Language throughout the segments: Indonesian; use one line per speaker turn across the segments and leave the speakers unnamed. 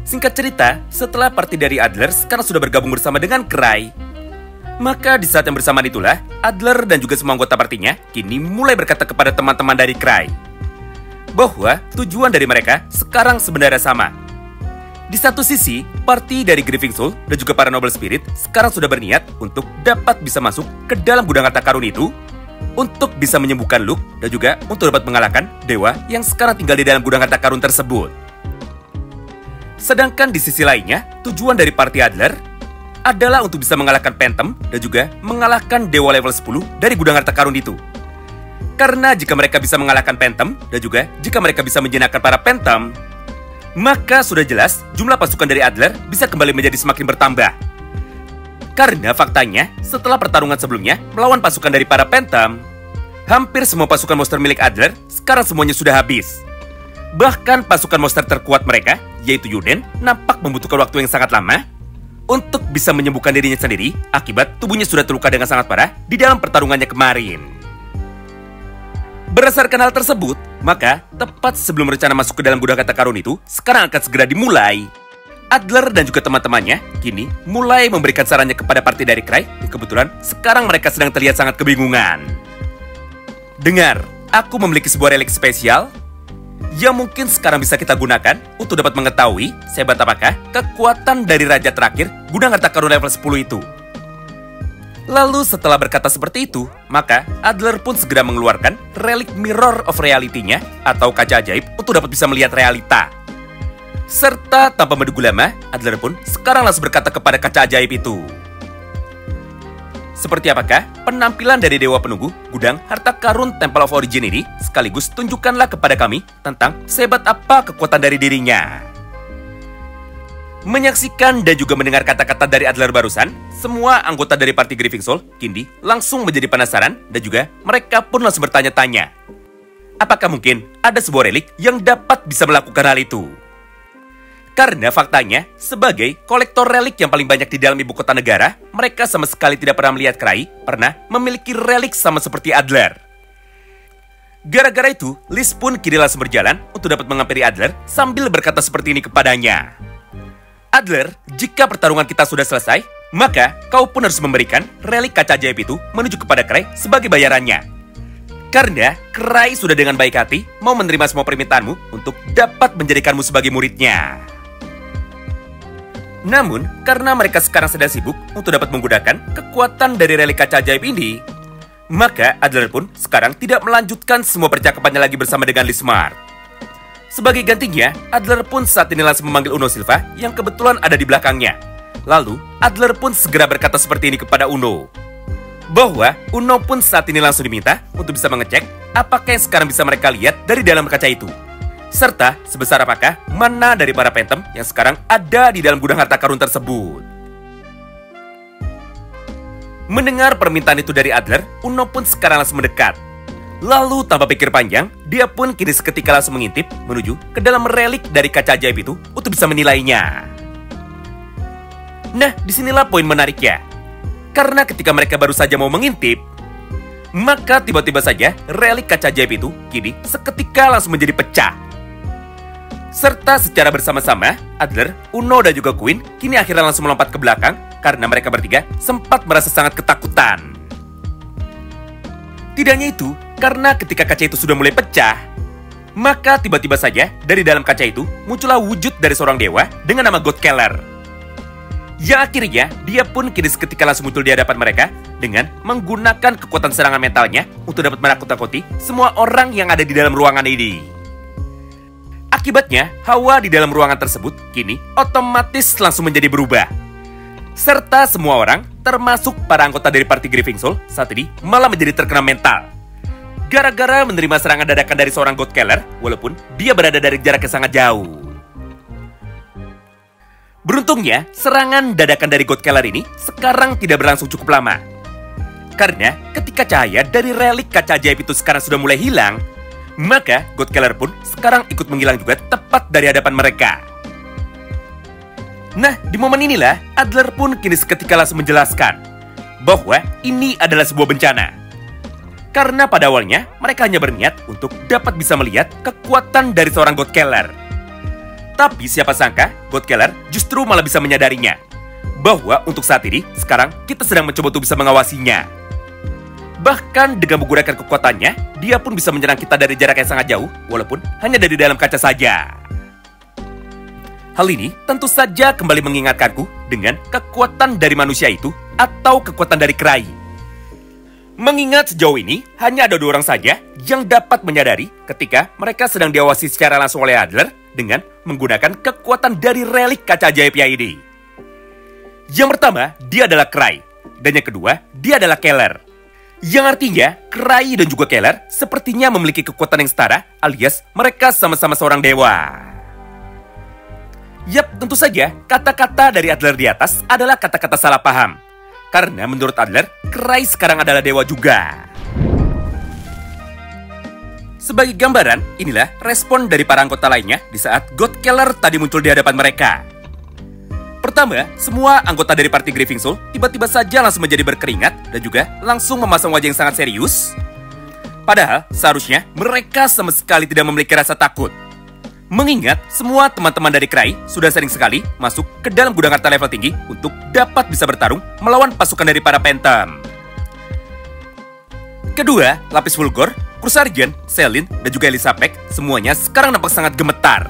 Singkat cerita, setelah party dari Adler sekarang sudah bergabung bersama dengan Cry. Maka di saat yang bersamaan itulah, Adler dan juga semua anggota partinya kini mulai berkata kepada teman-teman dari Cry bahwa tujuan dari mereka sekarang sebenarnya sama. Di satu sisi, party dari Grieving Soul dan juga para Noble Spirit sekarang sudah berniat untuk dapat bisa masuk ke dalam gudang harta karun itu untuk bisa menyembuhkan Luke dan juga untuk dapat mengalahkan dewa yang sekarang tinggal di dalam gudang harta karun tersebut. Sedangkan di sisi lainnya, tujuan dari party Adler adalah untuk bisa mengalahkan Phantom dan juga mengalahkan dewa level 10 dari gudang harta karun itu. Karena jika mereka bisa mengalahkan Phantom dan juga jika mereka bisa menjinakkan para Phantom, maka sudah jelas jumlah pasukan dari Adler bisa kembali menjadi semakin bertambah. Karena faktanya, setelah pertarungan sebelumnya melawan pasukan dari para Phantom, hampir semua pasukan monster milik Adler sekarang semuanya sudah habis. Bahkan pasukan monster terkuat mereka, yaitu Yuden, nampak membutuhkan waktu yang sangat lama untuk bisa menyembuhkan dirinya sendiri akibat tubuhnya sudah terluka dengan sangat parah di dalam pertarungannya kemarin. Berdasarkan hal tersebut, maka tepat sebelum rencana masuk ke dalam gudang harta karun itu sekarang akan segera dimulai, Adler dan juga teman-temannya kini mulai memberikan sarannya kepada party dari Cry yang kebetulan sekarang mereka sedang terlihat sangat kebingungan. Dengar, aku memiliki sebuah relik spesial yang mungkin sekarang bisa kita gunakan untuk dapat mengetahui sehebat apakah kekuatan dari raja terakhir gudang harta karun level 10 itu. Lalu setelah berkata seperti itu, maka Adler pun segera mengeluarkan relik Mirror of Reality-nya atau kaca ajaib untuk dapat bisa melihat realita. Serta tanpa menunggu lama, Adler pun sekarang langsung berkata kepada kaca ajaib itu. Seperti apakah penampilan dari Dewa Penunggu Gudang Harta Karun Temple of Origin ini? Sekaligus tunjukkanlah kepada kami tentang sehebat apa kekuatan dari dirinya. Menyaksikan dan juga mendengar kata-kata dari Adler barusan, semua anggota dari party Grieving Soul kini langsung menjadi penasaran dan juga mereka pun langsung bertanya-tanya. Apakah mungkin ada sebuah relik yang dapat bisa melakukan hal itu? Karena faktanya, sebagai kolektor relik yang paling banyak di dalam ibu kota negara, mereka sama sekali tidak pernah melihat Cry pernah memiliki relik sama seperti Adler. Gara-gara itu, Liz pun kini langsung berjalan untuk dapat menghampiri Adler sambil berkata seperti ini kepadanya. Adler, jika pertarungan kita sudah selesai, maka kau pun harus memberikan relik kaca ajaib itu menuju kepada Cry sebagai bayarannya. Karena Cry sudah dengan baik hati mau menerima semua permintaanmu untuk dapat menjadikanmu sebagai muridnya. Namun, karena mereka sekarang sedang sibuk untuk dapat menggunakan kekuatan dari relik kaca ajaib ini, maka Adler pun sekarang tidak melanjutkan semua percakapannya lagi bersama dengan Liz Smart. Sebagai gantinya, Adler pun saat ini langsung memanggil Uno Silva yang kebetulan ada di belakangnya. Lalu, Adler pun segera berkata seperti ini kepada Uno, bahwa Uno pun saat ini langsung diminta untuk bisa mengecek apakah yang sekarang bisa mereka lihat dari dalam kaca itu. Serta sebesar apakah mana dari para Phantom yang sekarang ada di dalam gudang harta karun tersebut. Mendengar permintaan itu dari Adler, Uno pun sekarang langsung mendekat. Lalu tanpa pikir panjang, dia pun kini seketika langsung mengintip menuju ke dalam relik dari kaca ajaib itu untuk bisa menilainya. Nah, disinilah poin menariknya. Karena ketika mereka baru saja mau mengintip, maka tiba-tiba saja relik kaca ajaib itu kini seketika langsung menjadi pecah. Serta secara bersama-sama, Adler, Uno, dan juga Queen kini akhirnya langsung melompat ke belakang karena mereka bertiga sempat merasa sangat ketakutan. Tidak hanya itu, karena ketika kaca itu sudah mulai pecah, maka tiba-tiba saja dari dalam kaca itu muncullah wujud dari seorang dewa dengan nama Godkeller. Yang akhirnya dia pun kini seketika langsung muncul di hadapan mereka dengan menggunakan kekuatan serangan mentalnya untuk dapat menakut-nakuti semua orang yang ada di dalam ruangan ini. Akibatnya, hawa di dalam ruangan tersebut kini otomatis langsung menjadi berubah. Serta semua orang, termasuk para anggota dari party Grieving Soul, saat ini malah menjadi terkena mental. Gara-gara menerima serangan dadakan dari seorang Godkeller, walaupun dia berada dari jarak yang sangat jauh. Beruntungnya, serangan dadakan dari Godkeller ini sekarang tidak berlangsung cukup lama. Karena ketika cahaya dari relik kaca ajaib itu sekarang sudah mulai hilang, maka Godkeller pun sekarang ikut menghilang juga tepat dari hadapan mereka. Nah, di momen inilah Adler pun kini seketika langsung menjelaskan bahwa ini adalah sebuah bencana. Karena pada awalnya mereka hanya berniat untuk dapat bisa melihat kekuatan dari seorang Godkeller. Tapi siapa sangka, Godkeller justru malah bisa menyadarinya bahwa untuk saat ini, sekarang kita sedang mencoba untuk bisa mengawasinya. Bahkan dengan menggunakan kekuatannya, dia pun bisa menyerang kita dari jarak yang sangat jauh, walaupun hanya dari dalam kaca saja. Hal ini tentu saja kembali mengingatkanku dengan kekuatan dari manusia itu atau kekuatan dari Krai. Mengingat sejauh ini, hanya ada 2 orang saja yang dapat menyadari ketika mereka sedang diawasi secara langsung oleh Adler dengan menggunakan kekuatan dari relik kaca ajaibnya ini. Yang pertama, dia adalah Krai. Dan yang kedua, dia adalah Keller. Yang artinya, Krai dan juga Keller sepertinya memiliki kekuatan yang setara, alias mereka sama-sama seorang dewa. Yap, tentu saja, kata-kata dari Adler di atas adalah kata-kata salah paham. Karena menurut Adler, Krai sekarang adalah dewa juga. Sebagai gambaran, inilah respon dari para anggota lainnya di saat Godkeller tadi muncul di hadapan mereka. Pertama, semua anggota dari party Grieving Soul tiba-tiba saja langsung menjadi berkeringat dan juga langsung memasang wajah yang sangat serius. Padahal, seharusnya mereka sama sekali tidak memiliki rasa takut. Mengingat semua teman-teman dari Krai sudah sering sekali masuk ke dalam gudang harta level tinggi untuk dapat bisa bertarung melawan pasukan dari para Phantom. Kedua, Lapis Fulgor, Crusargen, Selin, dan juga Elisabeth semuanya sekarang nampak sangat gemetar.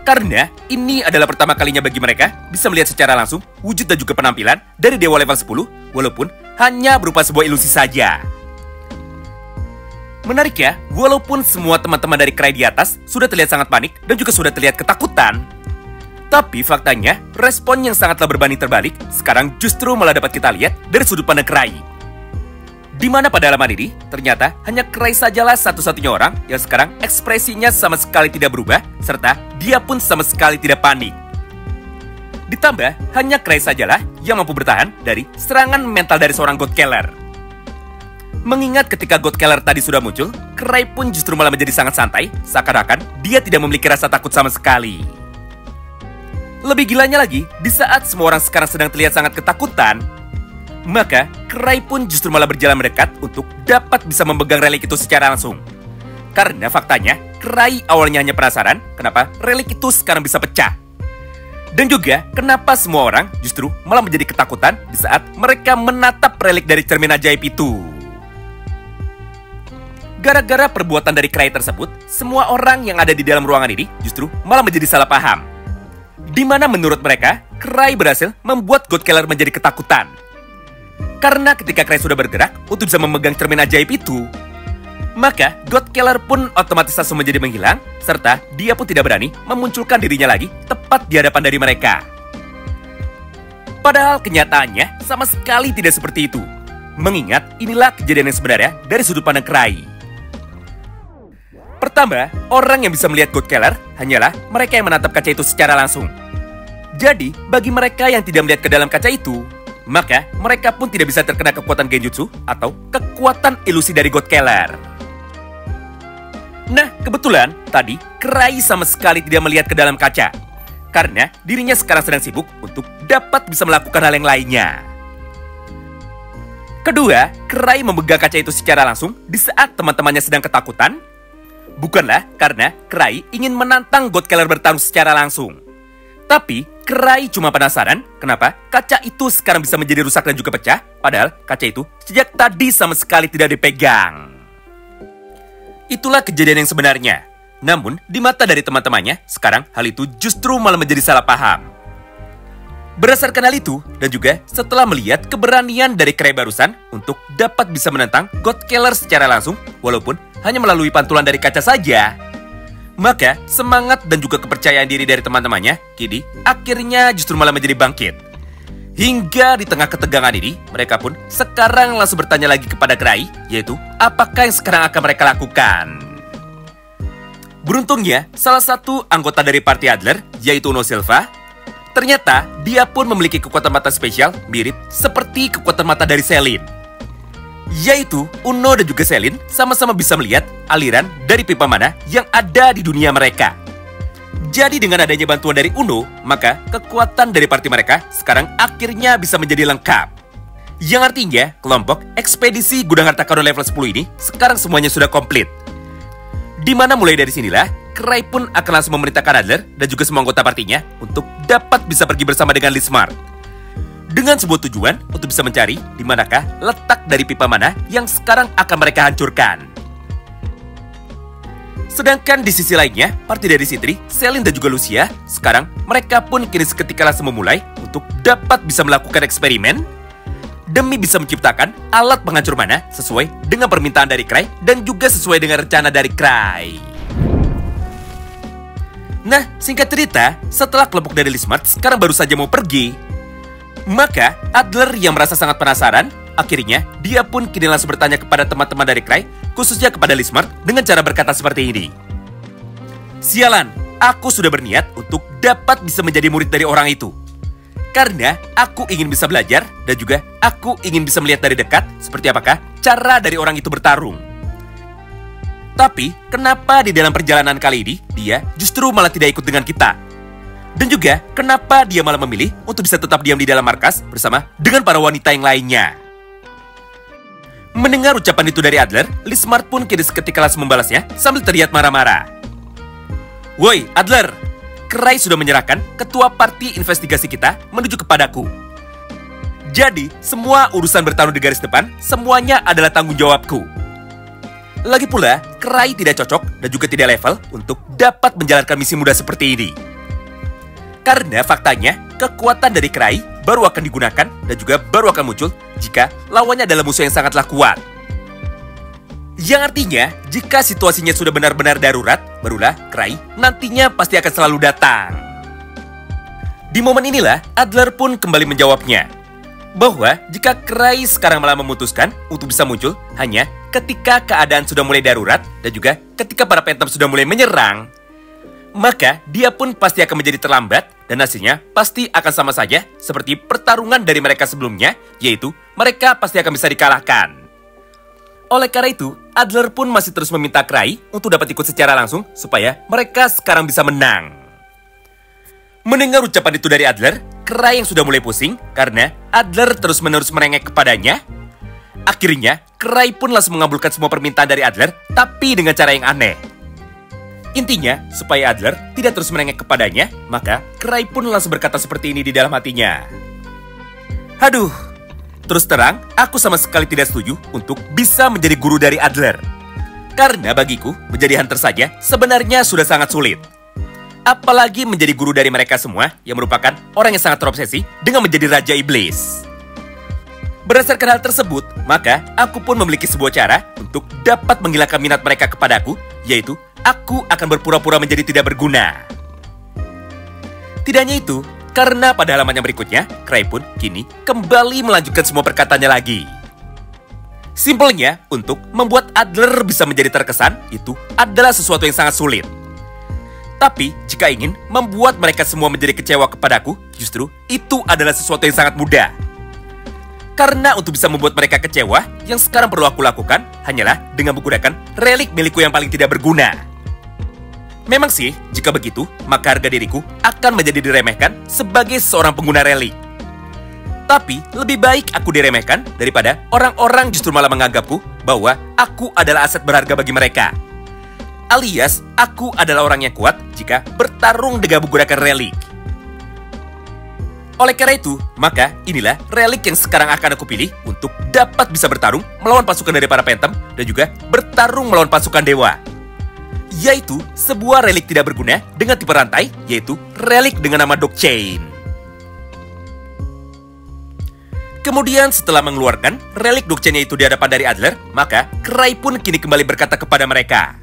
Karena ini adalah pertama kalinya bagi mereka bisa melihat secara langsung wujud dan juga penampilan dari dewa level 10 walaupun hanya berupa sebuah ilusi saja. Menariknya, walaupun semua teman-teman dari Krai di atas sudah terlihat sangat panik dan juga sudah terlihat ketakutan, tapi faktanya respon yang sangatlah berbanding terbalik sekarang justru malah dapat kita lihat dari sudut pandang Krai. Di mana pada halaman ini, ternyata hanya Krai sajalah satu-satunya orang yang sekarang ekspresinya sama sekali tidak berubah, serta dia pun sama sekali tidak panik. Ditambah, hanya Krai sajalah yang mampu bertahan dari serangan mental dari seorang Godkeller. Mengingat ketika Godkeller tadi sudah muncul, Krai pun justru malah menjadi sangat santai, seakan-akan dia tidak memiliki rasa takut sama sekali. Lebih gilanya lagi, di saat semua orang sekarang sedang terlihat sangat ketakutan, maka Krai pun justru malah berjalan mendekat untuk dapat bisa memegang relik itu secara langsung. Karena faktanya, Krai awalnya hanya penasaran kenapa relik itu sekarang bisa pecah. Dan juga kenapa semua orang justru malah menjadi ketakutan di saat mereka menatap relik dari cermin ajaib itu. Gara-gara perbuatan dari Krai tersebut, semua orang yang ada di dalam ruangan ini justru malah menjadi salah paham. Di mana menurut mereka, Krai berhasil membuat Godkeller menjadi ketakutan. Karena ketika Krai sudah bergerak untuk bisa memegang cermin ajaib itu, maka Godkeller pun otomatis langsung menjadi menghilang, serta dia pun tidak berani memunculkan dirinya lagi tepat di hadapan dari mereka. Padahal kenyataannya sama sekali tidak seperti itu. Mengingat inilah kejadian yang sebenarnya dari sudut pandang Krai. Pertama, orang yang bisa melihat Godkeller hanyalah mereka yang menatap kaca itu secara langsung. Jadi, bagi mereka yang tidak melihat ke dalam kaca itu, maka mereka pun tidak bisa terkena kekuatan genjutsu atau kekuatan ilusi dari Godkeller. Nah, kebetulan tadi Krai sama sekali tidak melihat ke dalam kaca, karena dirinya sekarang sedang sibuk untuk dapat bisa melakukan hal yang lainnya. Kedua, Krai memegang kaca itu secara langsung di saat teman-temannya sedang ketakutan, bukanlah karena Krai ingin menantang Godkeller bertarung secara langsung. Tapi, Krai cuma penasaran kenapa kaca itu sekarang bisa menjadi rusak dan juga pecah, padahal kaca itu sejak tadi sama sekali tidak dipegang. Itulah kejadian yang sebenarnya. Namun, di mata dari teman-temannya, sekarang hal itu justru malah menjadi salah paham. Berdasarkan hal itu, dan juga setelah melihat keberanian dari Krai barusan untuk dapat bisa menentang Godkeller secara langsung, walaupun hanya melalui pantulan dari kaca saja, maka semangat dan juga kepercayaan diri dari teman-temannya kini akhirnya justru malah menjadi bangkit. Hingga di tengah ketegangan ini, mereka pun sekarang langsung bertanya lagi kepada Krai, yaitu apakah yang sekarang akan mereka lakukan. Beruntungnya, salah satu anggota dari party Adler, yaitu Uno Silva, ternyata dia pun memiliki kekuatan mata spesial mirip seperti kekuatan mata dari Selin. Yaitu Uno dan juga Selin sama-sama bisa melihat aliran dari pipa mana yang ada di dunia mereka. Jadi dengan adanya bantuan dari Uno, maka kekuatan dari party mereka sekarang akhirnya bisa menjadi lengkap. Yang artinya, kelompok ekspedisi gudang harta karun level 10 ini sekarang semuanya sudah komplit. Dimana mulai dari sinilah, Cry pun akan langsung memerintahkan Adler dan juga semua anggota partinya untuk dapat bisa pergi bersama dengan Lismart. Dengan sebuah tujuan untuk bisa mencari di manakah letak dari pipa mana yang sekarang akan mereka hancurkan. Sedangkan di sisi lainnya, parti dari Sindri, Selin dan juga Lucia, sekarang mereka pun kini seketika langsung memulai untuk dapat bisa melakukan eksperimen demi bisa menciptakan alat penghancur mana sesuai dengan permintaan dari Cry dan juga sesuai dengan rencana dari Cry. Nah, singkat cerita, setelah kelompok dari Lismart sekarang baru saja mau pergi, maka Adler yang merasa sangat penasaran, akhirnya dia pun kini langsung bertanya kepada teman-teman dari Cry, khususnya kepada Lismart, dengan cara berkata seperti ini. Sialan, aku sudah berniat untuk dapat bisa menjadi murid dari orang itu. Karena aku ingin bisa belajar dan juga aku ingin bisa melihat dari dekat seperti apakah cara dari orang itu bertarung. Tapi, kenapa di dalam perjalanan kali ini dia justru malah tidak ikut dengan kita? Dan juga, kenapa dia malah memilih untuk bisa tetap diam di dalam markas bersama dengan para wanita yang lainnya? Mendengar ucapan itu dari Adler, Lismart pun kini seketika langsung membalasnya sambil terlihat marah-marah. Woi, Adler, Cry sudah menyerahkan ketua parti investigasi kita menuju kepadaku. Jadi, semua urusan bertarung di garis depan, semuanya adalah tanggung jawabku. Lagi pula, Cry tidak cocok dan juga tidak level untuk dapat menjalankan misi mudah seperti ini. Karena faktanya, kekuatan dari Cry baru akan digunakan dan juga baru akan muncul jika lawannya adalah musuh yang sangatlah kuat. Yang artinya, jika situasinya sudah benar-benar darurat, barulah Cry nantinya pasti akan selalu datang. Di momen inilah, Adler pun kembali menjawabnya, bahwa jika Cry sekarang malah memutuskan untuk bisa muncul hanya ketika keadaan sudah mulai darurat dan juga ketika para Phantom sudah mulai menyerang, maka dia pun pasti akan menjadi terlambat dan hasilnya pasti akan sama saja seperti pertarungan dari mereka sebelumnya, yaitu mereka pasti akan bisa dikalahkan. Oleh karena itu, Adler pun masih terus meminta Cry untuk dapat ikut secara langsung supaya mereka sekarang bisa menang. Mendengar ucapan itu dari Adler, Cry yang sudah mulai pusing karena Adler terus-menerus merengek kepadanya. Akhirnya, Cry pun langsung mengabulkan semua permintaan dari Adler, tapi dengan cara yang aneh. Intinya, supaya Adler tidak terus merengek kepadanya, maka Cry pun langsung berkata seperti ini di dalam hatinya. Aduh, terus terang, aku sama sekali tidak setuju untuk bisa menjadi guru dari Adler. Karena bagiku, menjadi hunter saja sebenarnya sudah sangat sulit. Apalagi menjadi guru dari mereka semua yang merupakan orang yang sangat terobsesi dengan menjadi Raja Iblis. Berdasarkan hal tersebut, maka aku pun memiliki sebuah cara untuk dapat menghilangkan minat mereka kepadaku, yaitu aku akan berpura-pura menjadi tidak berguna. Tidak hanya itu, karena pada halaman yang berikutnya, Cry pun kini kembali melanjutkan semua perkataannya lagi. Simpelnya, untuk membuat Adler bisa menjadi terkesan, itu adalah sesuatu yang sangat sulit. Tapi, jika ingin membuat mereka semua menjadi kecewa kepadaku, justru itu adalah sesuatu yang sangat mudah. Karena untuk bisa membuat mereka kecewa, yang sekarang perlu aku lakukan hanyalah dengan menggunakan relik milikku yang paling tidak berguna. Memang sih, jika begitu, maka harga diriku akan menjadi diremehkan sebagai seorang pengguna relik. Tapi, lebih baik aku diremehkan daripada orang-orang justru malah menganggapku bahwa aku adalah aset berharga bagi mereka. Alias, aku adalah orang yang kuat jika bertarung dengan menggunakan relik. Oleh karena itu, maka inilah relik yang sekarang akan aku pilih untuk dapat bisa bertarung melawan pasukan dari para Phantom dan juga bertarung melawan pasukan dewa. Yaitu sebuah relik tidak berguna dengan tipe rantai, yaitu relik dengan nama Dog Chain. Kemudian setelah mengeluarkan relik Dog Chain itu di hadapan dari Adler, maka Cry pun kini kembali berkata kepada mereka.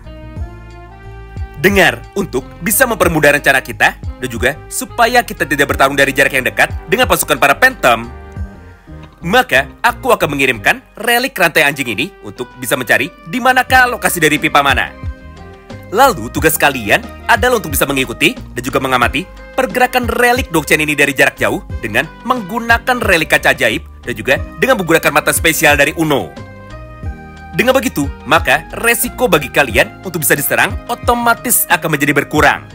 Dengar, untuk bisa mempermudah rencana kita dan juga supaya kita tidak bertarung dari jarak yang dekat dengan pasukan para Phantom, maka aku akan mengirimkan relik rantai anjing ini untuk bisa mencari di manakah lokasi dari pipa mana. Lalu tugas kalian adalah untuk bisa mengikuti dan juga mengamati pergerakan relik Dog Chain ini dari jarak jauh dengan menggunakan relik kaca ajaib dan juga dengan menggunakan mata spesial dari Uno. Dengan begitu, maka resiko bagi kalian untuk bisa diserang otomatis akan menjadi berkurang.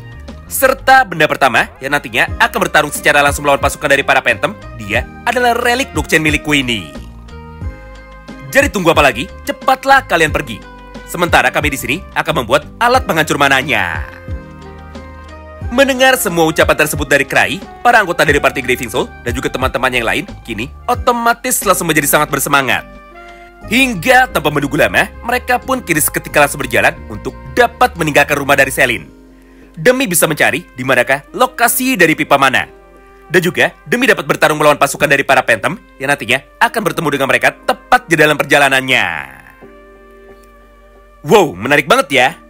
Serta benda pertama yang nantinya akan bertarung secara langsung melawan pasukan dari para Phantom, dia adalah relik Dog Chain milikku ini. Jadi tunggu apa lagi? Cepatlah kalian pergi. Sementara kami di sini akan membuat alat penghancur mananya. Mendengar semua ucapan tersebut dari Krai, para anggota dari party Grieving Soul dan juga teman-teman yang lain kini otomatis langsung menjadi sangat bersemangat. Hingga tanpa menunggu lama, mereka pun kini seketika langsung berjalan untuk dapat meninggalkan rumah dari Selin. Demi bisa mencari di manakah lokasi dari pipa mana. Dan juga demi dapat bertarung melawan pasukan dari para Phantom yang nantinya akan bertemu dengan mereka tepat di dalam perjalanannya. Wow, menarik banget ya.